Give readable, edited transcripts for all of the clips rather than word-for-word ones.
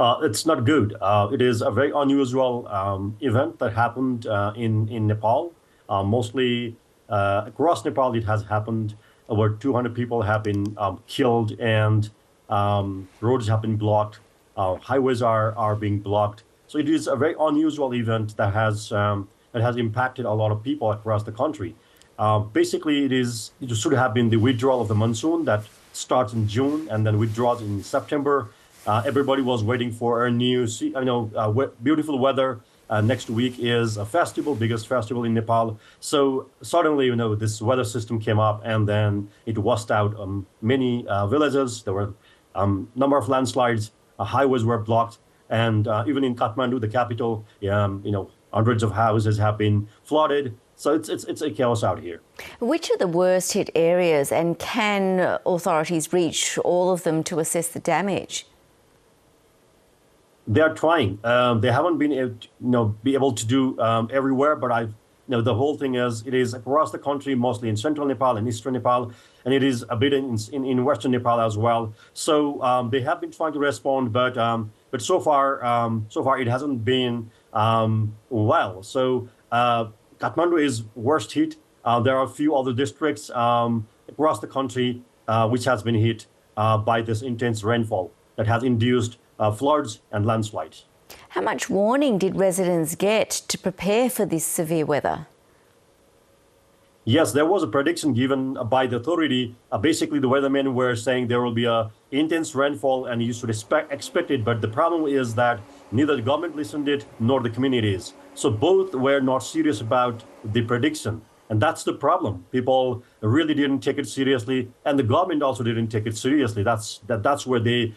It's not good. It is a very unusual event that happened in Nepal. Mostly across Nepal, it has happened. Over 200 people have been killed, and roads have been blocked. Highways are being blocked. So it is a very unusual event that has impacted a lot of people across the country. Basically, it should have been the withdrawal of the monsoon that starts in June and then withdraws in September. Everybody was waiting for a new, beautiful weather. Next week is a festival, biggest festival in Nepal. So suddenly, this weather system came up, and then it washed out many villages. There were number of landslides. Highways were blocked, and even in Kathmandu, the capital, hundreds of houses have been flooded. So it's a chaos out here. Which are the worst hit areas, and can authorities reach all of them to assess the damage? They are trying. They haven't been able to do everywhere, but the whole thing is it is across the country, mostly in central Nepal and eastern Nepal, and it is a bit in western Nepal as well. So they have been trying to respond, but so far it hasn't been well. So Kathmandu is worst hit. There are a few other districts across the country which has been hit by this intense rainfall that has induced floods and landslides. How much warning did residents get to prepare for this severe weather? Yes, there was a prediction given by the authority. Basically, the weathermen were saying there will be a intense rainfall and you should expect it. But the problem is that neither the government listened to it nor the communities. So both were not serious about the prediction. And that's the problem. People really didn't take it seriously. And the government also didn't take it seriously. That's where they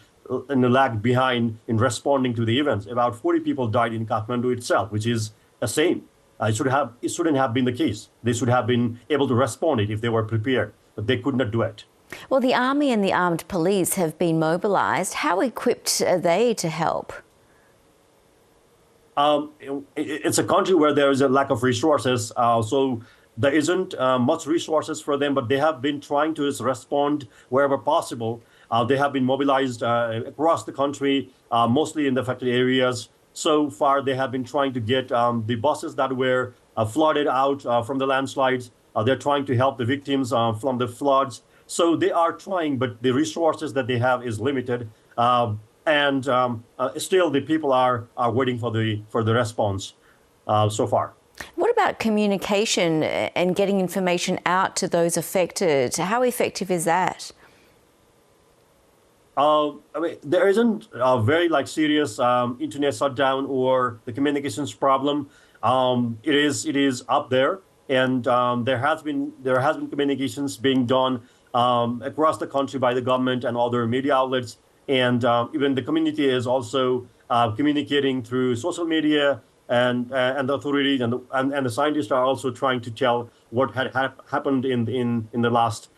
lagged behind in responding to the events. About 40 people died in Kathmandu itself, which is a shame. It shouldn't have been the case. They should have been able to respond it if they were prepared, but they could not do it. Well, the army and the armed police have been mobilised. How equipped are they to help? It's a country where there is a lack of resources, so there isn't much resources for them, but they have been trying to respond wherever possible. They have been mobilized across the country, mostly in the affected areas. So far, they have been trying to get the buses that were flooded out from the landslides. They're trying to help the victims from the floods. So they are trying, but the resources that they have is limited. And still, the people are waiting for the response so far. What about communication and getting information out to those affected? How effective is that? There isn't a very serious internet shutdown or the communications problem. It is up there, and there has been communications being done across the country by the government and other media outlets, and even the community is also communicating through social media, and the authorities and the scientists are also trying to tell what had happened in the last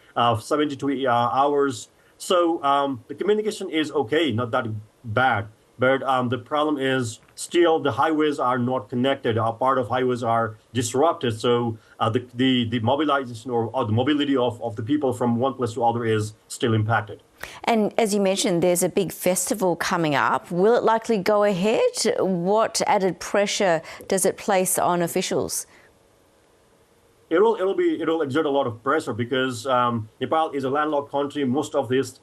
72 hours. So the communication is okay, not that bad. But the problem is still the highways are not connected. A part of highways are disrupted. So the mobilization or the mobility of the people from one place to other is still impacted. And as you mentioned, there's a big festival coming up. Will it likely go ahead? What added pressure does it place on officials? It'll exert a lot of pressure because Nepal is a landlocked country. Most of its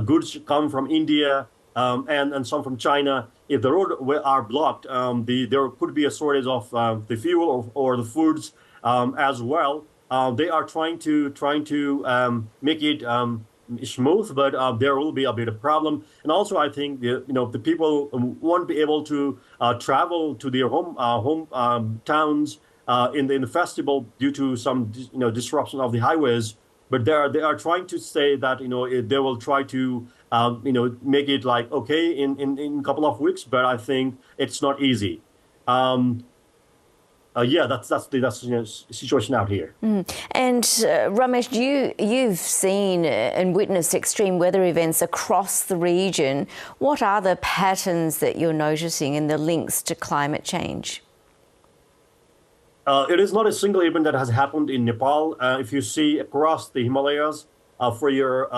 goods come from India and some from China. If the roads are blocked, there could be a shortage of the fuel or the foods as well. They are trying to make it smooth, but there will be a bit of problem. And also, I think the people won't be able to travel to their home towns in the festival due to some disruption of the highways. But they are trying to say that they will try to make it okay in a couple of weeks. But I think it's not easy. Yeah, that's the situation out here. And Ramesh, you've seen and witnessed extreme weather events across the region. What are the patterns that you're noticing in the links to climate change? It is not a single event that has happened in Nepal. If you see across the Himalayas, for your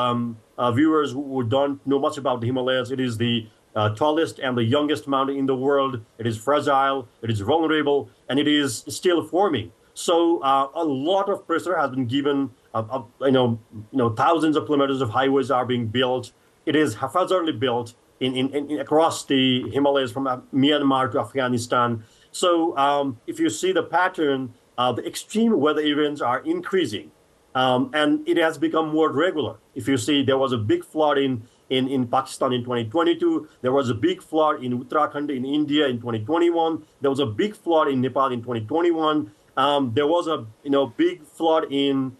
viewers who don't know much about the Himalayas, it is the tallest and the youngest mountain in the world. It is fragile, it is vulnerable, and it is still forming. So a lot of pressure has been given. Thousands of kilometers of highways are being built. It is haphazardly built across the Himalayas from Myanmar to Afghanistan. So if you see the pattern, the extreme weather events are increasing, and it has become more regular. If you see, there was a big flood in Pakistan in 2022. There was a big flood in Uttarakhand in India in 2021. There was a big flood in Nepal in 2021. There was a big flood in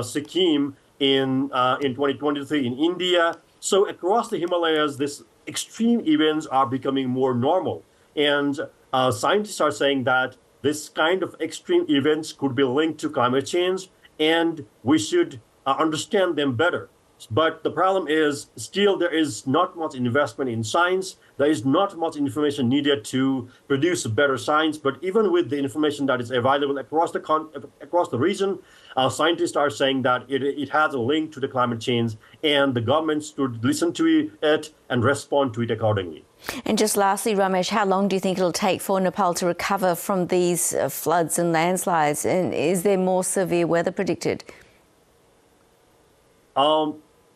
Sikkim in 2023 in India. So across the Himalayas, these extreme events are becoming more normal, and scientists are saying that this kind of extreme events could be linked to climate change, and we should understand them better. But the problem is still there is not much investment in science. There is not much information needed to produce better science. But even with the information that is available across the region, scientists are saying that it has a link to the climate change, and the governments should listen to it and respond to it accordingly. And just lastly, Ramesh, how long do you think it'll take for Nepal to recover from these floods and landslides? And is there more severe weather predicted?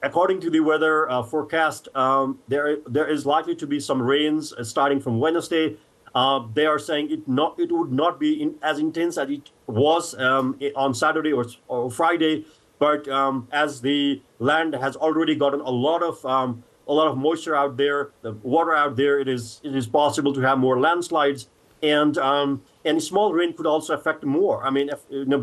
According to the weather forecast, there is likely to be some rains starting from Wednesday. They are saying it would not be as intense as it was on Saturday or Friday, but as the land has already gotten a lot of moisture out there, the water out there, it is possible to have more landslides, and small rain could also affect more. I mean,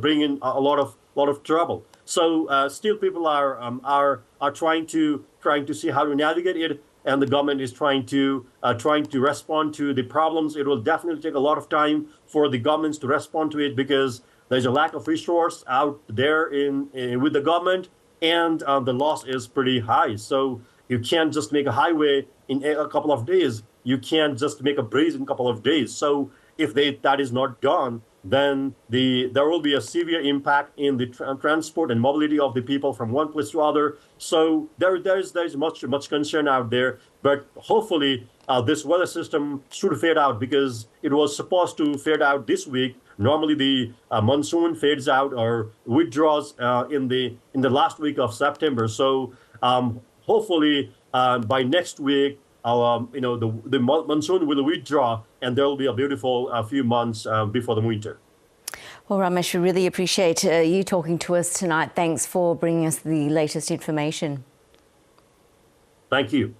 bring in a lot of trouble. So still, people are trying to see how to navigate it, and the government is trying to respond to the problems. It will definitely take a lot of time for the governments to respond to it, because there's a lack of resource out there with the government, and the loss is pretty high. So you can't just make a highway in a couple of days. You can't just make a bridge in a couple of days. So if that is not done, then there will be a severe impact in the transport and mobility of the people from one place to other. So there is much concern out there. But hopefully this weather system should fade out, because it was supposed to fade out this week. Normally the monsoon fades out or withdraws in the last week of September. So hopefully by next week, the monsoon will withdraw, and there will be a beautiful few months before the winter. Well, Ramesh, we really appreciate you talking to us tonight. Thanks for bringing us the latest information. Thank you.